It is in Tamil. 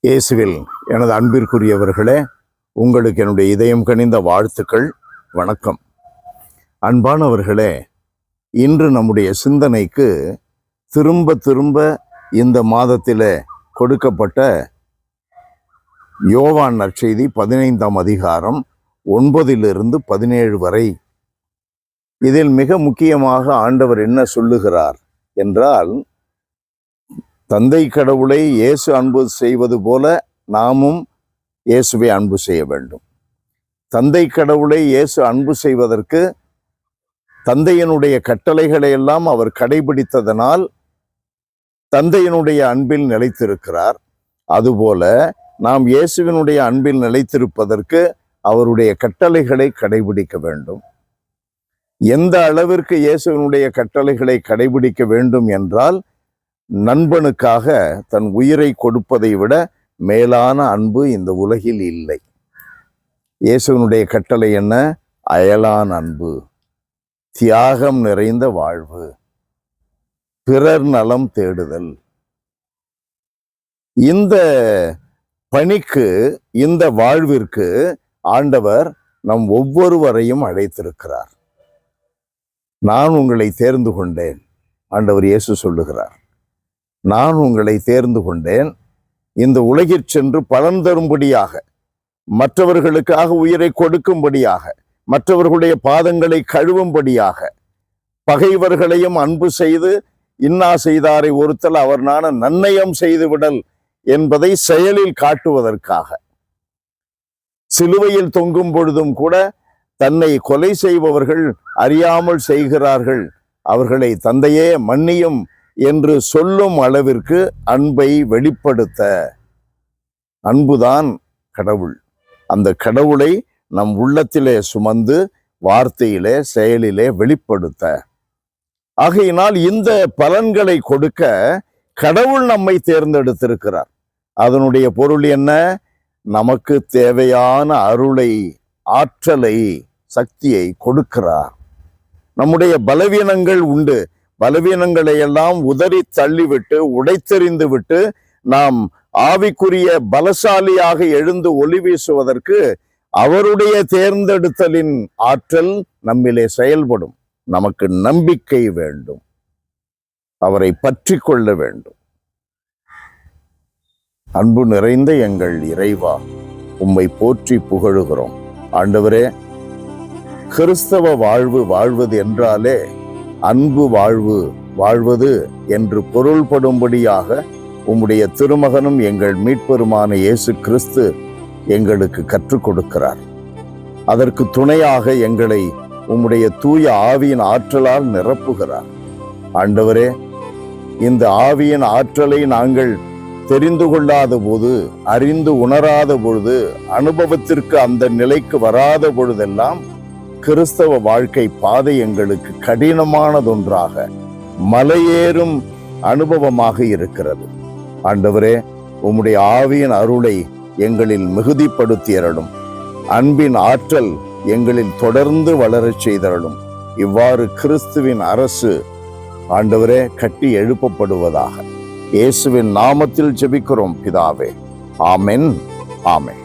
இயேசுவில் எனது அன்பிற்குரியவர்களே, உங்களுக்கு என்னுடைய இதயம் கனிந்த வாழ்த்துக்கள். வணக்கம். அன்பானவர்களே, இன்று நம்முடைய சிந்தனைக்கு திரும்ப திரும்ப இந்த மாதத்தில் கொடுக்கப்பட்ட யோவான் நற்செய்தி 15ஆம் அதிகாரம் 9-17 வரை. இதில் மிக முக்கியமாக ஆண்டவர் என்ன சொல்லுகிறார் என்றால், தந்தை கடவுளை இயேசு அன்பு செய்வது போல நாமும் இயேசுவை அன்பு செய்ய வேண்டும். தந்தை கடவுளை இயேசு அன்பு செய்வதற்கு தந்தையினுடைய கட்டளைகளை எல்லாம் அவர் கடைபிடித்ததனால் தந்தையினுடைய அன்பில் நிலைத்திருக்கிறார். அதுபோல நாம் இயேசுவினுடைய அன்பில் நிலைத்திருப்பதற்கு அவருடைய கட்டளைகளை கடைபிடிக்க வேண்டும். எந்த அளவிற்கு இயேசுவினுடைய கட்டளைகளை கடைபிடிக்க வேண்டும் என்றால், நண்பனுக்காக தன் உயிரை கொடுப்பதை விட மேலான அன்பு இந்த உலகில் இல்லை. இயேசுவினுடைய கட்டளை என்ன? அயலான் அன்பு, தியாகம் நிறைந்த வாழ்வு, பிறர் நலம் தேடுதல். இந்த பணிக்கு, இந்த வாழ்விற்கு ஆண்டவர் நம் ஒவ்வொருவரையும் அழைத்திருக்கிறார். நான் உங்களை தேர்ந்து கொண்டேன், ஆண்டவர் இயேசு சொல்லுகிறார். நான் உங்களை தேர்ந்து கொண்டேன், இந்த உலகிற் சென்று பலன் தரும்படியாக, மற்றவர்களுக்காக உயிரை கொடுக்கும்படியாக, மற்றவர்களுடைய பாதங்களை கழுவும்படியாக, பகைவர்களையும் அன்பு செய்து இன்னா செய்தாரை ஒருத்தல் அவர் நாண நன்னயம் செய்து விடல் என்பதை செயலில் காட்டுவதற்காக. சிலுவையில் தொங்கும் பொழுதும் கூட தன்னை கொலை செய்பவர்கள் அறியாமல் செய்கிறார்கள், அவர்களை தந்தையே மன்னியும் என்று சொல்லும் அளவிற்கு அன்பை வெளிப்படுத்த. அன்புதான் கடவுள். அந்த கடவுளை நம் உள்ளத்திலே சுமந்து வார்த்தையிலே செயலிலே வெளிப்படுத்த. ஆகையினால் இந்த பலன்களை கொடுக்க கடவுள் நம்மை தேர்ந்தெடுத்திருக்கிறார். அதனுடைய பொருள் என்ன? நமக்கு தேவையான அருளை, ஆற்றலை, சக்தியை கொடுக்கிறார். நம்முடைய பலவீனங்கள் உண்டு. பலவீனங்களை எல்லாம் உதறி தள்ளிவிட்டு, உடைத்தெறிந்து விட்டு, நாம் ஆவிக்குரிய பலசாலியாக எழுந்து ஒளி வீசுவதற்கு அவருடைய தேர்ந்தெடுத்தலின் ஆற்றல் நம்மிலே செயல்படும். நமக்கு நம்பிக்கை வேண்டும், அவரை பற்றி கொள்ள வேண்டும். அன்பு நிறைந்த எங்கள் இறைவா, உம்மை போற்றி புகழுகிறோம். ஆண்டவரே, கிறிஸ்தவ வாழ்வு வாழ்வது என்றாலே அன்பு வாழ்வு வாழ்வது என்று பொருள்படும்படியாக உம்முடைய திருமகனும் எங்கள் மீட்பெருமான இயேசு கிறிஸ்து எங்களுக்கு கற்றுக் கொடுக்கிறார். அதற்கு துணையாக எங்களை உம்முடைய தூய ஆவியின் ஆற்றலால் நிரப்புகிறார். ஆண்டவரே, இந்த ஆவியின் ஆற்றலை நாங்கள் தெரிந்து கொள்ளாத போது, அறிந்து உணராத பொழுது, அனுபவத்திற்கு அந்த நிலைக்கு வராத பொழுதெல்லாம் கிறிஸ்தவ வாழ்க்கை பாதை எங்களுக்கு கடினமானதொன்றாக, மலையேறும் அனுபவமாக இருக்கிறது. ஆண்டவரே, உம்முடைய ஆவியின் அருளை எங்களில் மிகுதிப்படுத்தியறலும், அன்பின் ஆற்றல் எங்களில் தொடர்ந்து வளரச் செய்தறலும். இவ்வாறு கிறிஸ்துவின் அரசு ஆண்டவரே கட்டி எழுப்பப்படுவதாக. இயேசுவின் நாமத்தில் ஜெபிக்கிறோம் பிதாவே. ஆமென், ஆமென்.